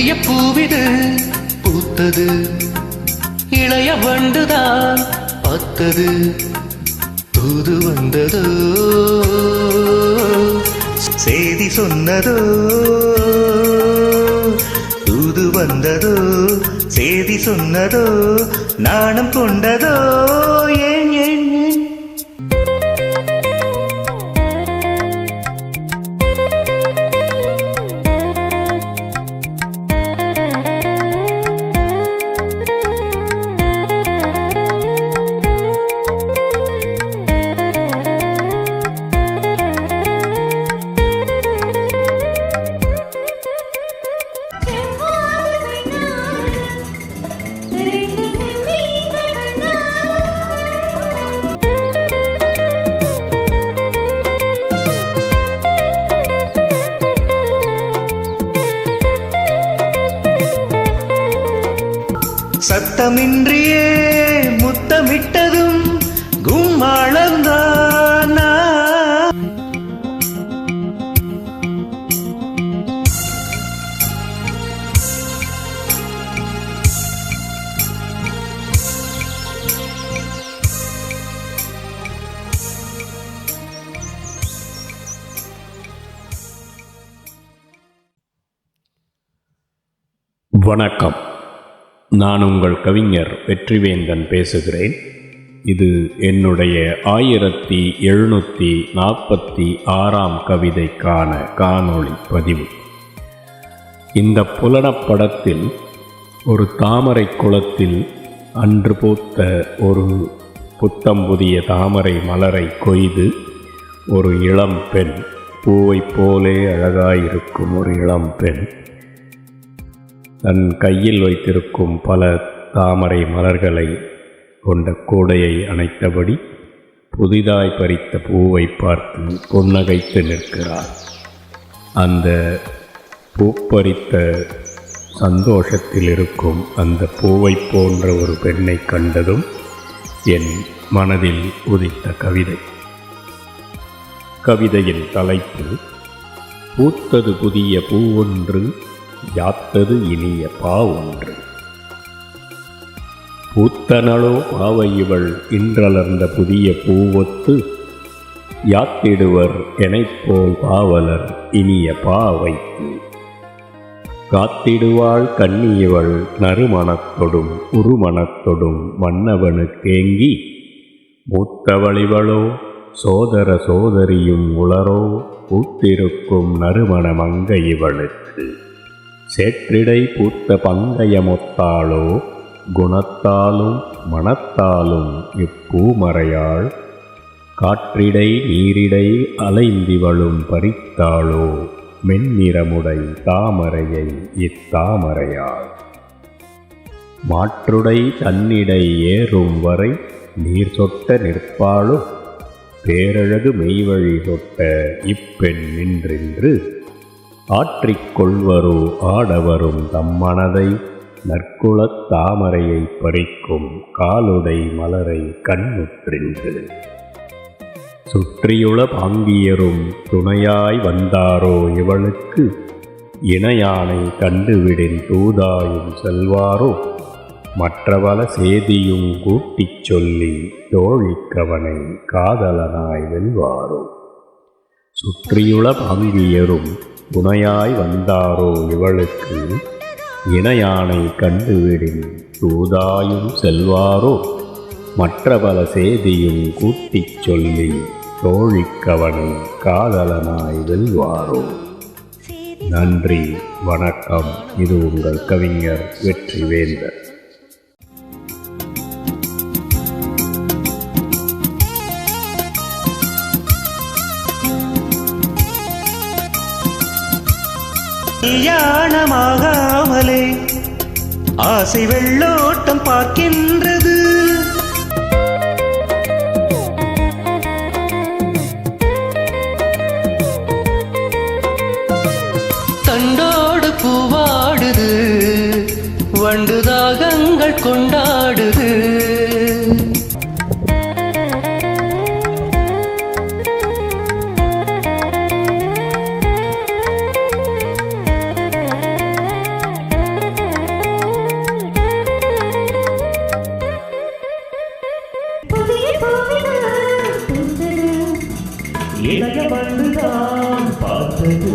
புதிய பூவிது பூத்தது, இளைய வண்டுதான் பார்த்தது, தூது வந்ததோ செய்தி சொன்னதோ, தூது வந்ததோ செய்தி சொன்னதோ, நாணம் கொண்டதோ ஏன் ஏன் ஏன். சத்தமின்றியே முத்தமிட்டதும் கும்மாளந்தானா? வணக்கம். நான் உங்கள் கவிஞர் வெற்றிவேந்தன் பேசுகிறேன். இது என்னுடைய 1746ஆம் கவிதைக்கான காணொளி பதிவு. இந்த புலனப்படத்தில் ஒரு தாமரை குளத்தில் அன்று பூத்த ஒரு புத்தம்புதிய தாமரை மலரை கொய்து ஒரு இளம் பெண், பூவைப் போலே அழகாயிருக்கும் ஒரு இளம் பெண் தன் கையில் வைத்திருக்கும் பல தாமரை மலர்களை கொண்ட கூடையை அணைத்தபடி புதிதாய் பறித்த பூவை பார்த்து புன்னகைத்து நிற்கிறார். அந்த பூப்பறித்த சந்தோஷத்தில் இருக்கும் அந்த பூவை போன்ற ஒரு பெண்ணை கண்டதும் என் மனதில் உதித்த கவிதை. கவிதையின் தலைப்பு பூத்தது புதிய பூ ஒன்று, யாத்தது இனிய பா ஒன்று. பூத்தனளோ பாவை இவள் இன்றலர்ந்த புதிய பூவொத்து, யாத்திடுவர் எனைப்போல் பாவலர் இனிய பா வைத்து. காத்திடுவாள் கண்ணியவள் நறுமணத்தொடும் உருமணத்தொடும் மன்னவனுக்கேங்கி, மூத்தவளிவளோ சோதர சோதரியும் உளரோ பூத்திருக்கும் நறுமண மங்கை இவளுக்கு. சேற்றிடை பூத்த பங்கயமொத்தாளோ குணத்தாலும் மனத்தாலும் இப்பூமறையாள், காற்றிடை நீரிடை அலைந்திவளும் பறித்தாளோ மென்னிறமுடை தாமரையை இத்தாமரையாள். மாற்றுடை தன்னிடை ஏறும் வரை நீர் சொட்ட நிற்பாளோ, பேரழகு மெய்வழி சொட்ட இப்பெண் நின்றின்று. ஆற்றிக்கொள்வரோ ஆடவரும் தம்மனதை, நற்குலத் தாமரையை பறிக்கும் காலுடை மலரை கண்ணுற்றின்று. சுற்றியுள பாங்கியரும் துணையாய் வந்தாரோ இவளுக்கு, இணையானை கண்டுவிடின் தூதாயும் செல்வாரோ, மற்றவள சேதியும் கூட்டிச் சொல்லி தோழிக்கவனை காதலனாய் வெல்வாரோ. சுற்றியுள பாங்கியரும் துணையாய் வந்தாரோ இவளுக்கு, இணையானை கண்டுவிடின் தூதாயும் செல்வாரோ, மற்ற பல சேதியும் கூட்டிச் சொல்லி தோழிக்கவனை காதலனாய் வெல்வாரோ. நன்றி, வணக்கம். இது உங்கள் கவிஞர் வெற்றிவேந்தன். கல்யாணமாகாமலே ஆசை வெள்ளோட்டம் பார்க்கின்றது. தண்டோடு பூவாடுது, வண்டுதாகங்கள் கொண்டாடுது. இளைய வந்துதான் பார்த்தது